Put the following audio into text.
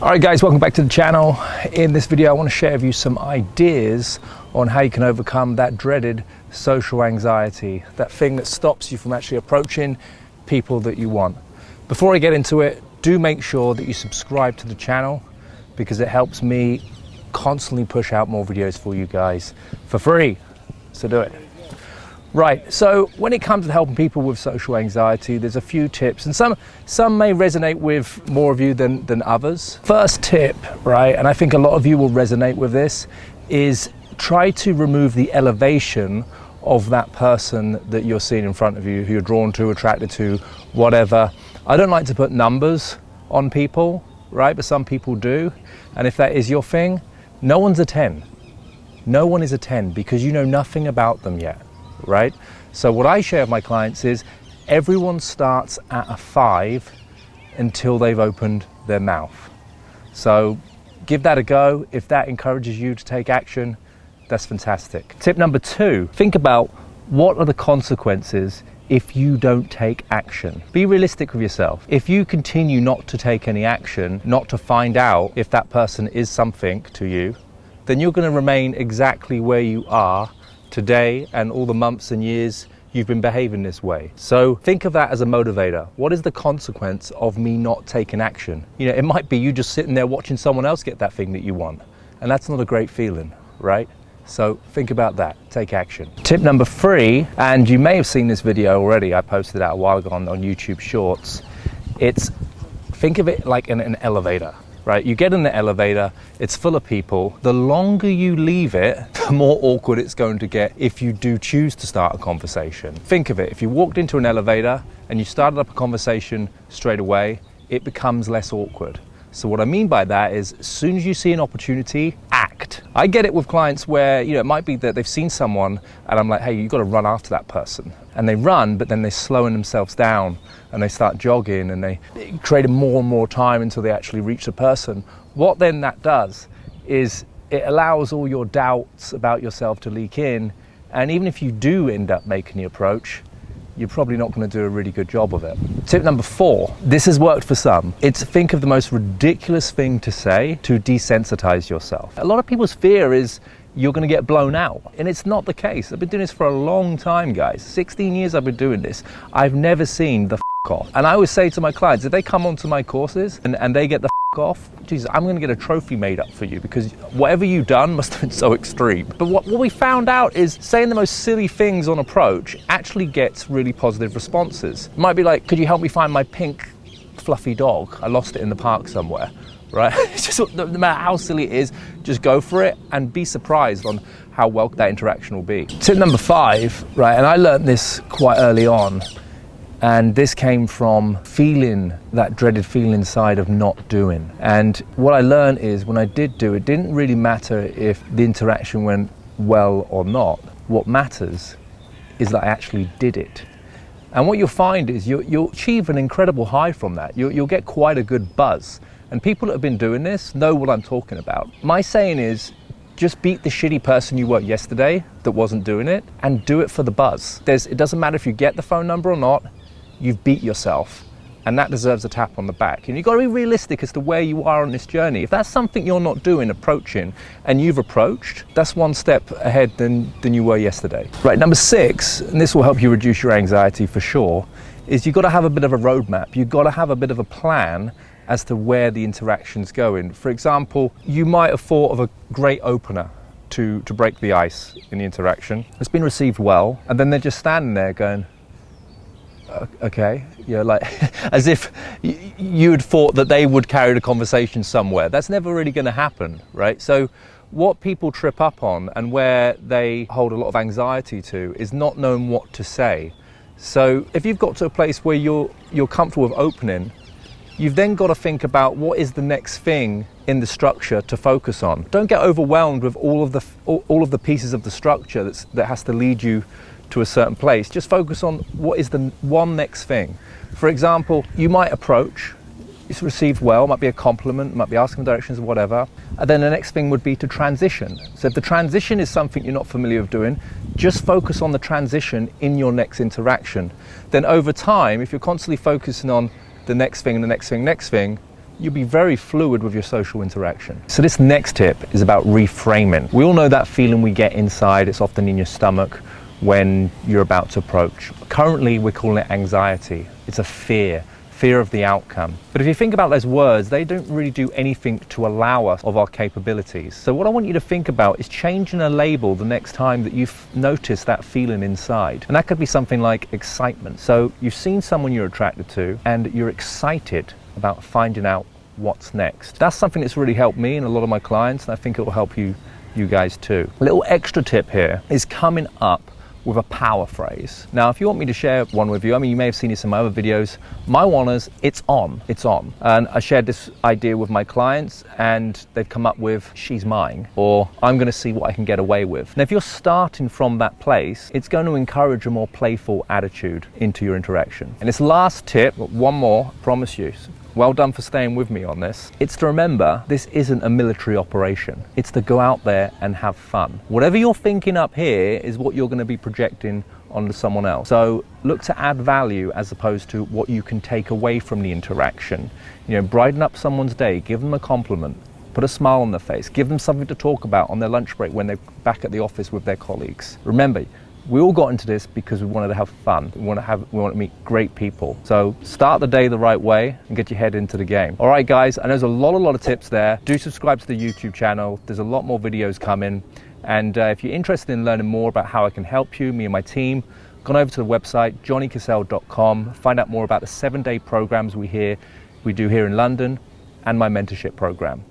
Alright guys, welcome back to the channel. In this video I want to share with you some ideas on how you can overcome that dreaded social anxiety, that thing that stops you from actually approaching people that you want. Before I get into it, do make sure that you subscribe to the channel because it helps me constantly push out more videos for you guys for free, so do it. Right, so when it comes to helping people with social anxiety, there's a few tips, and some may resonate with more of you than others. First tip, right, and I think a lot of you will resonate with this, is try to remove the elevation of that person that you're seeing in front of you, who you're drawn to, attracted to, whatever. I don't like to put numbers on people, right, but some people do, and if that is your thing, no one's a 10. No one is a 10 because you know nothing about them yet. Right? So what I share with my clients is everyone starts at a 5 until they've opened their mouth. So give that a go. If that encourages you to take action, that's fantastic. Tip number 2, think about what are the consequences if you don't take action. Be realistic with yourself. If you continue not to take any action, not to find out if that person is something to you, then you're going to remain exactly where you are today and all the months and years you've been behaving this way. So think of that as a motivator. What is the consequence of me not taking action? You know, it might be you just sitting there watching someone else get that thing that you want, and that's not a great feeling, right? So think about that, take action. Tip number 3, and you may have seen this video already, I posted that a while ago on YouTube Shorts. Think of it like an elevator. Right, you get in the elevator, it's full of people. The longer you leave it, the more awkward it's going to get if you do choose to start a conversation. Think of it, if you walked into an elevator and you started up a conversation straight away, it becomes less awkward. So what I mean by that is, as soon as you see an opportunity, act. I get it with clients where, you know, it might be that they've seen someone and I'm like, hey, you've got to run after that person. And they run, but then they're slowing themselves down and they start jogging and they create more and more time until they actually reach the person. What then that does is it allows all your doubts about yourself to leak in. And even if you do end up making the approach, you're probably not going to do a really good job of it. Tip number 4, this has worked for some. It's think of the most ridiculous thing to say to desensitize yourself. A lot of people's fear is you're going to get blown out, and it's not the case. I've been doing this for a long time, guys. 16 years I've been doing this. I've never seen the off. And I always say to my clients, if they come onto my courses and they get the off, Jesus, I'm going to get a trophy made up for you because whatever you've done must have been so extreme. But what we found out is saying the most silly things on approach actually gets really positive responses. It might be like, could you help me find my pink fluffy dog? I lost it in the park somewhere, right? It's just, no matter how silly it is, just go for it and be surprised on how well that interaction will be. Tip number 5, right, and I learned this quite early on, and this came from feeling that dreaded feeling inside of not doing. And what I learned is when I did do it, it didn't really matter if the interaction went well or not. What matters is that I actually did it. And what you'll find is you'll achieve an incredible high from that. You'll get quite a good buzz. And people that have been doing this know what I'm talking about. My saying is, just beat the shitty person you were yesterday that wasn't doing it and do it for the buzz. It doesn't matter if you get the phone number or not, you've beat yourself, and that deserves a tap on the back. And you've got to be realistic as to where you are on this journey. If that's something you're not doing, approaching, and you've approached, that's one step ahead than you were yesterday. Right, number 6, and this will help you reduce your anxiety for sure, is you've got to have a bit of a roadmap. You've got to have a bit of a plan as to where the interaction's going. For example, you might have thought of a great opener to break the ice in the interaction. It's been received well, and then they're just standing there going, okay, you know, like as if you had thought that they would carry the conversation somewhere. That's never really going to happen, right? So what people trip up on and where they hold a lot of anxiety to is not knowing what to say. So if you've got to a place where you're comfortable with opening, you've then got to think about what is the next thing in the structure to focus on. Don't get overwhelmed with all of the pieces of the structure that has to lead you to a certain place. Just focus on what is the one next thing. For example, you might approach, it's received well, might be a compliment, might be asking directions or whatever, and then the next thing would be to transition. So if the transition is something you're not familiar with doing, just focus on the transition in your next interaction. Then over time, if you're constantly focusing on the next thing and the next thing, you'll be very fluid with your social interaction. So this next tip is about reframing. We all know that feeling we get inside. It's often in your stomach when you're about to approach. Currently, we're calling it anxiety. It's a fear of the outcome. But if you think about those words, they don't really do anything to allow us of our capabilities. So what I want you to think about is changing a label the next time that you've noticed that feeling inside. And that could be something like excitement. So you've seen someone you're attracted to and you're excited about finding out what's next. That's something that's really helped me and a lot of my clients, and I think it will help you guys too. A little extra tip here is coming up with a power phrase. Now, if you want me to share one with you, I mean, you may have seen this in my other videos. My one is, it's on. And I shared this idea with my clients and they've come up with, she's mine, or I'm gonna see what I can get away with. Now, if you're starting from that place, it's going to encourage a more playful attitude into your interaction. And this last tip, one more, I promise you. Well done for staying with me on this. It's to remember, this isn't a military operation. It's to go out there and have fun. Whatever you're thinking up here is what you're going to be projecting onto someone else. So look to add value as opposed to what you can take away from the interaction. You know, brighten up someone's day, give them a compliment, put a smile on their face, give them something to talk about on their lunch break when they're back at the office with their colleagues. Remember, we all got into this because we wanted to have fun. We want to meet great people. So start the day the right way and get your head into the game. All right, guys, I know there's a lot of tips there. Do subscribe to the YouTube channel. There's a lot more videos coming. And if you're interested in learning more about how I can help you, me and my team, go over to the website, johnnycassell.com. Find out more about the 7-day programs we do here in London and my mentorship program.